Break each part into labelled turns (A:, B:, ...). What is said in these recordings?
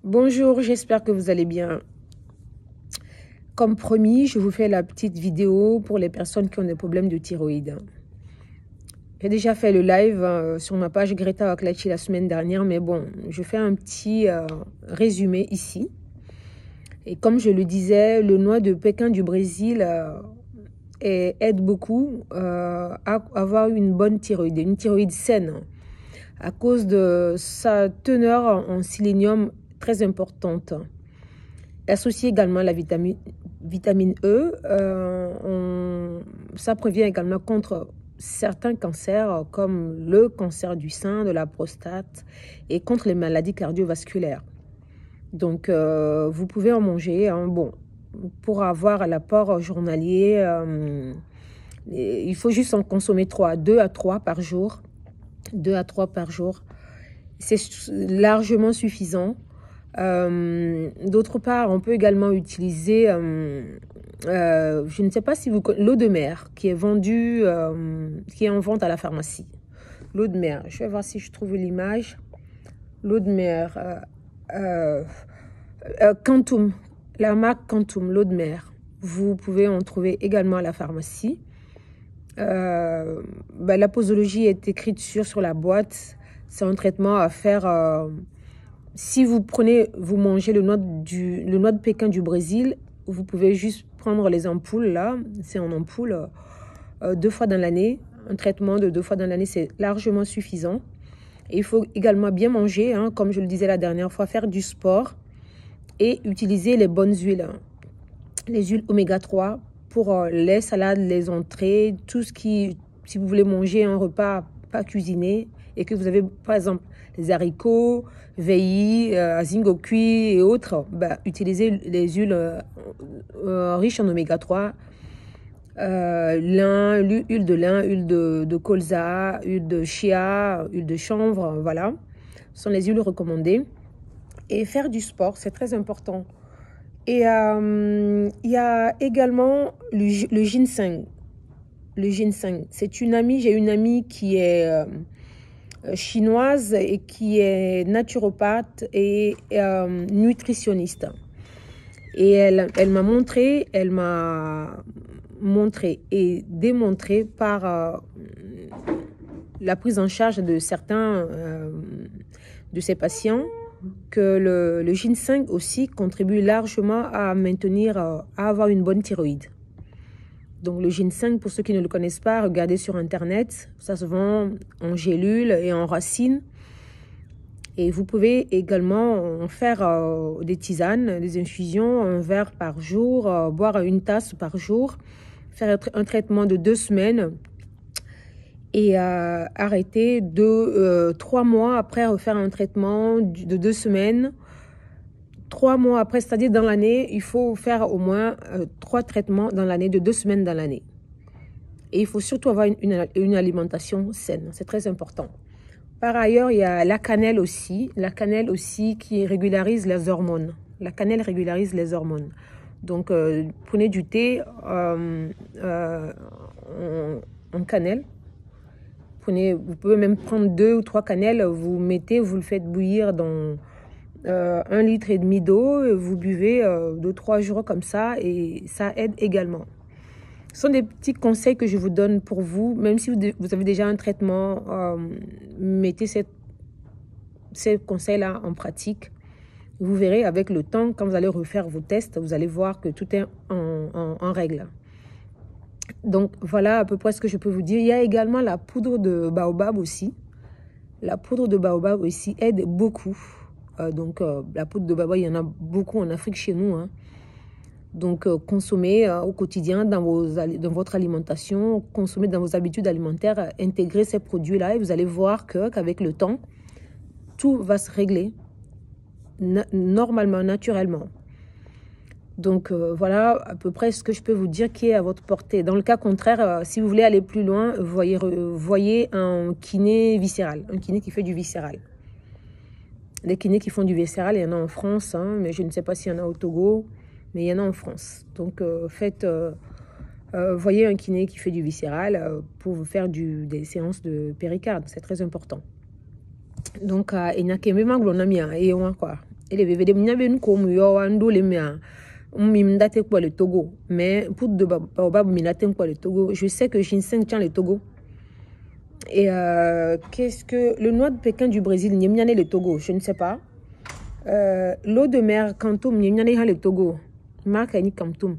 A: Bonjour, j'espère que vous allez bien. Comme promis, je vous fais la petite vidéo pour les personnes qui ont des problèmes de thyroïde. J'ai déjà fait le live sur ma page Greta Aklachi la semaine dernière, mais bon, je fais un petit résumé ici. Et comme je le disais, le noix de Pékin du Brésil aide beaucoup à avoir une bonne thyroïde, une thyroïde saine, à cause de sa teneur en sélénium très importante. Associé également à la vitamine E, ça prévient également contre certains cancers comme le cancer du sein, de la prostate et contre les maladies cardiovasculaires. Donc, vous pouvez en manger. Bon, pour avoir l'apport journalier, il faut juste en consommer 2 à 3 par jour. 2 à 3 par jour. C'est largement suffisant. D'autre part, on peut également utiliser, je ne sais pas si vous connaissez, l'eau de mer qui est vendue, qui est en vente à la pharmacie. L'eau de mer, je vais voir si je trouve l'image. L'eau de mer, Quantum, la marque Quantum, l'eau de mer. Vous pouvez en trouver également à la pharmacie. La posologie est écrite sur la boîte. C'est un traitement à faire. Si vous mangez le noix de Pékin du Brésil, vous pouvez juste prendre les ampoules là. C'est en ampoule 2 fois dans l'année. Un traitement de 2 fois dans l'année, c'est largement suffisant. Et il faut également bien manger, comme je le disais la dernière fois, faire du sport et utiliser les bonnes huiles. Les huiles oméga 3 pour les salades, les entrées, tout ce qui, si vous voulez manger un repas pas cuisiné et que vous avez par exemple les haricots, veillis, zingo cuit et autres, utilisez les huiles riches en oméga 3, huile de lin, huile de colza, huile de chia, huile de chanvre, voilà. Ce sont les huiles recommandées. Et faire du sport, c'est très important. Et il y a également le ginseng. Le ginseng, c'est j'ai une amie qui est chinoise et qui est naturopathe et nutritionniste. Et elle m'a montré et démontré par la prise en charge de certains de ses patients que le ginseng aussi contribue largement à avoir une bonne thyroïde. Donc le ginseng, pour ceux qui ne le connaissent pas, regardez sur internet, ça se vend en gélules et en racines. Et vous pouvez également en faire des tisanes, des infusions, un verre par jour, boire une tasse par jour, faire un traitement de 2 semaines et arrêter 3 mois après, refaire un traitement de 2 semaines. 3 mois après, c'est-à-dire dans l'année, il faut faire au moins 3 traitements dans l'année, de 2 semaines dans l'année. Et il faut surtout avoir une alimentation saine, c'est très important. Par ailleurs, il y a la cannelle aussi qui régularise les hormones. La cannelle régularise les hormones. Donc, prenez du thé en cannelle. Vous pouvez même prendre 2 ou 3 cannelles, vous le faites bouillir dans 1,5 litre d'eau, vous buvez 2-3 jours comme ça et ça aide également. Ce sont des petits conseils que je vous donne pour vous, même si vous avez déjà un traitement, mettez ces conseils-là en pratique. Vous verrez avec le temps, quand vous allez refaire vos tests, vous allez voir que tout est en règle. Donc voilà à peu près ce que je peux vous dire. Il y a également la poudre de baobab aussi. La poudre de baobab aussi aide beaucoup. La poudre de baobab, il y en a beaucoup en Afrique chez nous. Donc consommez au quotidien dans votre alimentation, consommez dans vos habitudes alimentaires, intégrez ces produits-là et vous allez voir qu'avec le temps, tout va se régler normalement, naturellement. Donc voilà à peu près ce que je peux vous dire qui est à votre portée. Dans le cas contraire, si vous voulez aller plus loin, voyez un kiné viscéral, un kiné qui fait du viscéral. Les kinés qui font du viscéral, il y en a en France, mais je ne sais pas s'il y en a au Togo, mais il y en a en France. Donc voyez un kiné qui fait du viscéral pour vous faire des séances de péricarde, c'est très important. Donc il n'y a que même quoi. Et les bébés, nous comme yo, les miens. Le Togo, mais pour de le Togo, je sais que ginseng tient le Togo. Et qu'est-ce que le noix de Pékin du Brésil, n'y a le Togo, je ne sais pas. L'eau de mer Kantoum, n'y a le Togo, marque Annie Kantoum.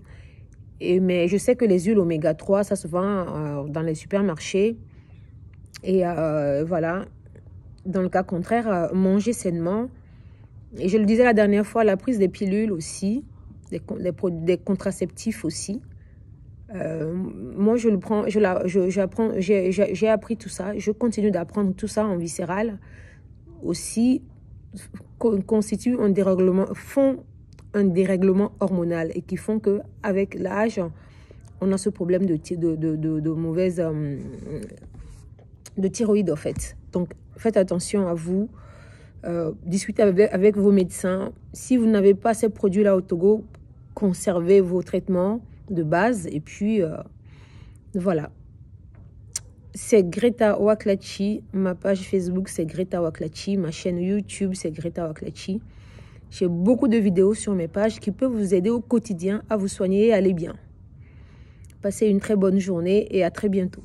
A: Mais je sais que les huiles oméga 3, ça se vend dans les supermarchés. Et voilà. Dans le cas contraire, manger sainement. Et je le disais la dernière fois, la prise des pilules aussi. Des contraceptifs aussi. Moi, je le prends, j'apprends, j'ai appris tout ça. Je continue d'apprendre tout ça en viscéral. Aussi, constituent font un dérèglement hormonal et qui font que avec l'âge, on a ce problème de mauvaise de thyroïde en fait. Donc, faites attention à vous. Discutez avec vos médecins. Si vous n'avez pas ces produits-là au Togo, conservez vos traitements de base et puis voilà. C'est Greta Waklachi, ma page Facebook c'est Greta Waklachi, ma chaîne YouTube c'est Greta Waklachi. J'ai beaucoup de vidéos sur mes pages qui peuvent vous aider au quotidien à vous soigner et aller bien. Passez une très bonne journée et à très bientôt.